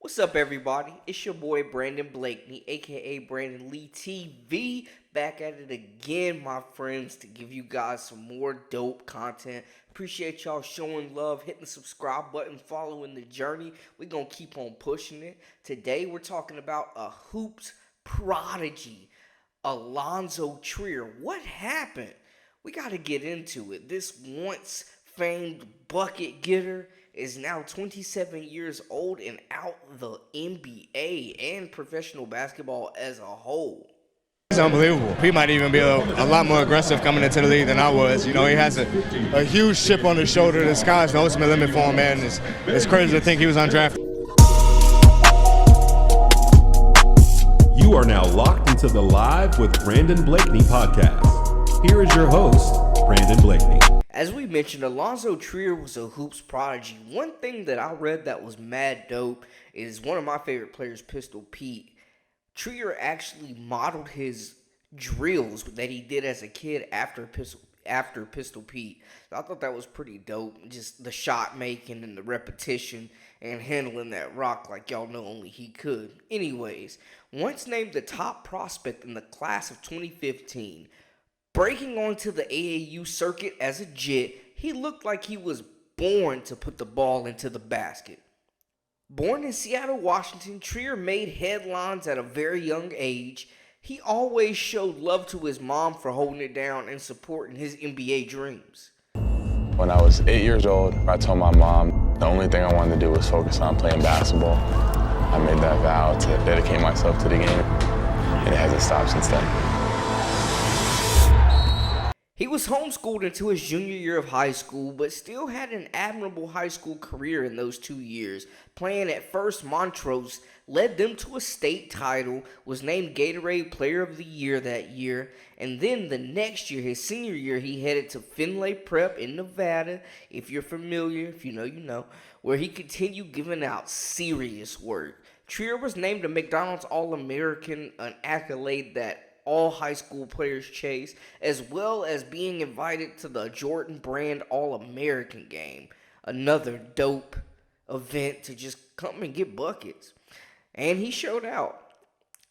What's up, everybody? It's your boy Brandon Blakeney, aka Brandon Lee TV, back at it again, my friends, to give you guys some more dope content. Appreciate y'all showing love, hitting the subscribe button, following the journey. We're gonna keep on pushing it. Today, we're talking about a Hoops Prodigy, Alonzo Trier. What happened? We gotta get into it. This once famed bucket getter is now 27 years old and out the NBA and professional basketball as a whole. It's unbelievable. He might even be a lot more aggressive coming into the league than I was. You know, he has a huge chip on his shoulder. The sky's the ultimate limit for him, man. It's crazy to think he was undrafted. You are now locked into the Live with Brandon Blakeney podcast. Here is your host, Brandon Blakeney. As we mentioned, Alonzo Trier was a Hoops Prodigy. One thing that I read that was mad dope is one of my favorite players, Pistol Pete. Trier actually modeled his drills that he did as a kid after Pistol Pete. So I thought that was pretty dope. Just the shot making and the repetition and handling that rock like y'all know only he could. Anyways, once named the top prospect in the class of 2015, breaking onto the AAU circuit as a Jet, he looked like he was born to put the ball into the basket. Born in Seattle, Washington, Trier made headlines at a very young age. He always showed love to his mom for holding it down and supporting his NBA dreams. When I was 8 years old, I told my mom the only thing I wanted to do was focus on playing basketball. I made that vow to dedicate myself to the game, and it hasn't stopped since then. He was homeschooled until his junior year of high school, but still had an admirable high school career in those 2 years. Playing at first Montrose led them to a state title, was named Gatorade Player of the Year that year, and then the next year, his senior year, he headed to Findlay Prep in Nevada, if you're familiar, if you know, you know, where he continued giving out serious work. Trier was named a McDonald's All-American, an accolade that all high school players chase, as well as being invited to the Jordan Brand All-American game. Another dope event to just come and get buckets. And he showed out.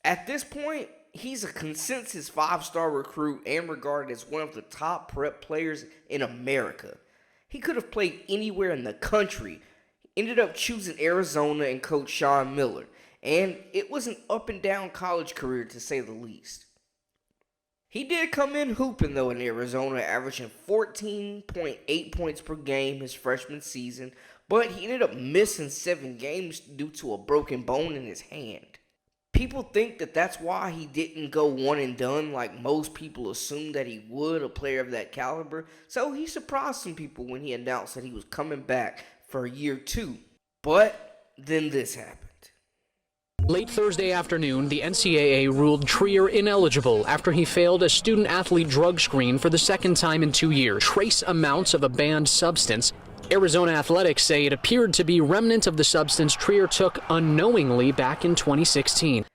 At this point, he's a consensus 5-star recruit and regarded as one of the top prep players in America. He could have played anywhere in the country. Ended up choosing Arizona and Coach Sean Miller. And it was an up and down college career to say the least. He did come in hooping, though, in Arizona, averaging 14.8 points per game his freshman season, but he ended up missing 7 games due to a broken bone in his hand. People think that that's why he didn't go one and done like most people assumed that he would, a player of that caliber, so he surprised some people when he announced that he was coming back for year 2. But then this happened. Late Thursday afternoon, the NCAA ruled Trier ineligible after he failed a student-athlete drug screen for the second time in 2 years. Trace amounts of a banned substance. Arizona Athletics say it appeared to be remnant of the substance Trier took unknowingly back in 2016.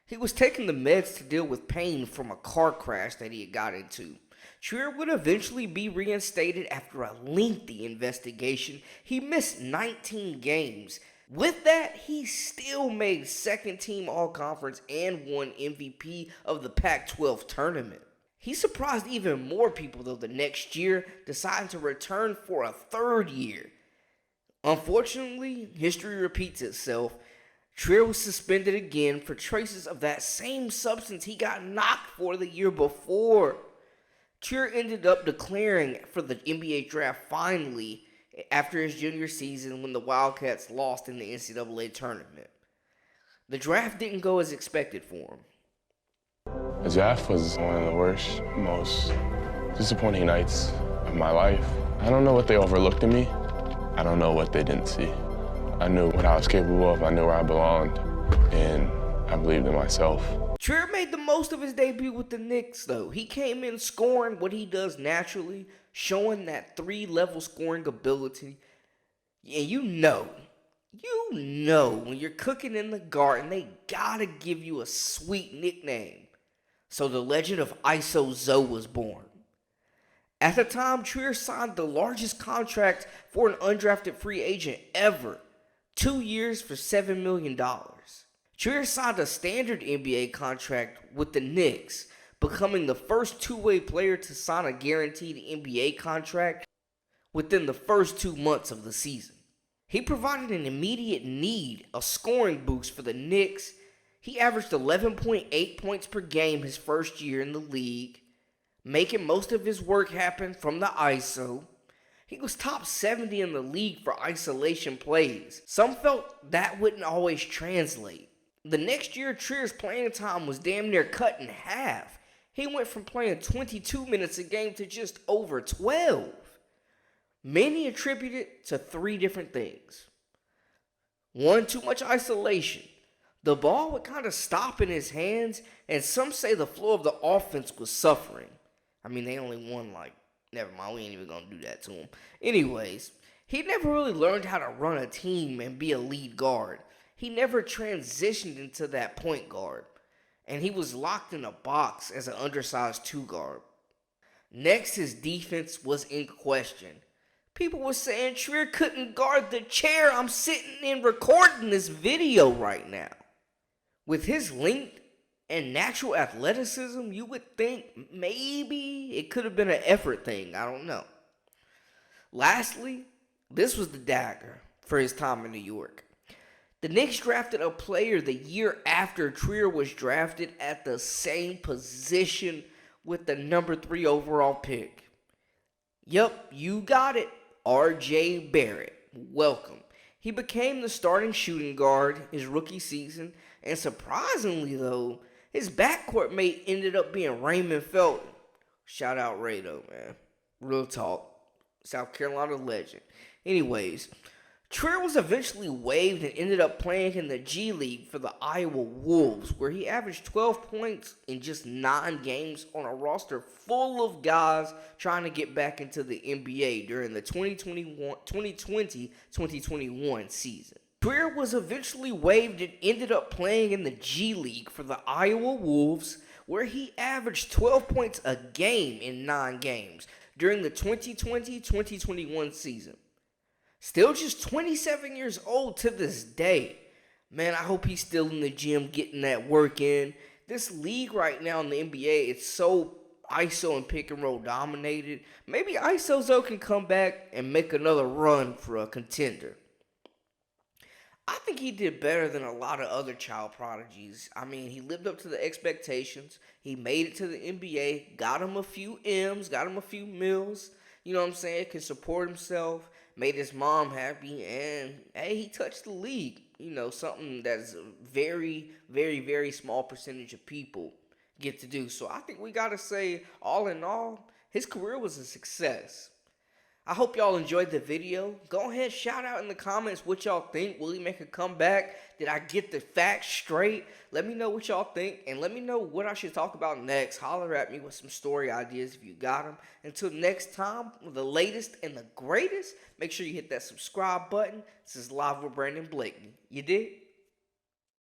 He was taking the meds to deal with pain from a car crash that he had got into. Trier would eventually be reinstated after a lengthy investigation. He missed 19 games. With that, he still made second-team All-Conference and won MVP of the Pac-12 tournament. He surprised even more people, though, the next year, deciding to return for a third year. Unfortunately, history repeats itself. Trier was suspended again for traces of that same substance he got knocked for the year before. Trier ended up declaring for the NBA draft finally after his junior season when the Wildcats lost in the NCAA tournament. The draft didn't go as expected for him. The draft was one of the worst, most disappointing nights of my life. I don't know what they overlooked in me. I don't know what they didn't see. I knew what I was capable of. I knew where I belonged, and I believed in myself. Trier made the most of his debut with the Knicks, though. He came in scoring what he does naturally, showing that 3-level scoring ability. And you know, when you're cooking in the garden, they gotta give you a sweet nickname. So the legend of Isozo was born. At the time, Trier signed the largest contract for an undrafted free agent ever. 2 years for $7 million. Trier signed a standard NBA contract with the Knicks, becoming the first two-way player to sign a guaranteed NBA contract within the first 2 months of the season. He provided an immediate need, a scoring boost for the Knicks. He averaged 11.8 points per game his first year in the league, making most of his work happen from the ISO. He was top 70 in the league for isolation plays. Some felt that wouldn't always translate. The next year, Trier's playing time was damn near cut in half. He went from playing 22 minutes a game to just over 12. Many attribute it to 3 different things. 1, too much isolation. The ball would kind of stop in his hands, and some say the flow of the offense was suffering. I mean, they only won never mind, we ain't even gonna do that to him. Anyways, he never really learned how to run a team and be a lead guard. He never transitioned into that point guard, and he was locked in a box as an undersized 2 guard. Next, his defense was in question. People were saying Trier couldn't guard the chair I'm sitting in recording this video right now. With his length and natural athleticism, you would think maybe it could have been an effort thing. I don't know. Lastly, this was the dagger for his time in New York. The Knicks drafted a player the year after Trier was drafted at the same position with the number 3 overall pick. Yup, you got it. R.J. Barrett. Welcome. He became the starting shooting guard his rookie season, and surprisingly though, his backcourt mate ended up being Raymond Felton. Shout out Ray though, man. Real talk. South Carolina legend. Anyways, Trier was eventually waived and ended up playing in the G League for the Iowa Wolves, where he averaged 12 points in just 9 games on a roster full of guys trying to get back into the NBA during the 2020-2021 season. Trier was eventually waived and ended up playing in the G League for the Iowa Wolves, where he averaged 12 points a game in 9 games during the 2020-2021 season. Still just 27 years old to this day. Man, I hope he's still in the gym getting that work in. This league right now in the NBA, it's so ISO and pick and roll dominated. Maybe Isozo can come back and make another run for a contender. I think he did better than a lot of other child prodigies. I mean, he lived up to the expectations. He made it to the NBA, got him a few M's, got him a few mills. You know what I'm saying? Can support himself. Made his mom happy, and hey, he touched the league. You know, something that's a very, very, very small percentage of people get to do. So I think we got to say, all in all, his career was a success. I hope y'all enjoyed the video. Go ahead, shout out in the comments what y'all think. Will he make a comeback? Did I get the facts straight? Let me know what y'all think, and let me know what I should talk about next. Holler at me with some story ideas if you got them. Until next time, with the latest and the greatest, make sure you hit that subscribe button. This is Live with Brandon Blakeney. You dig?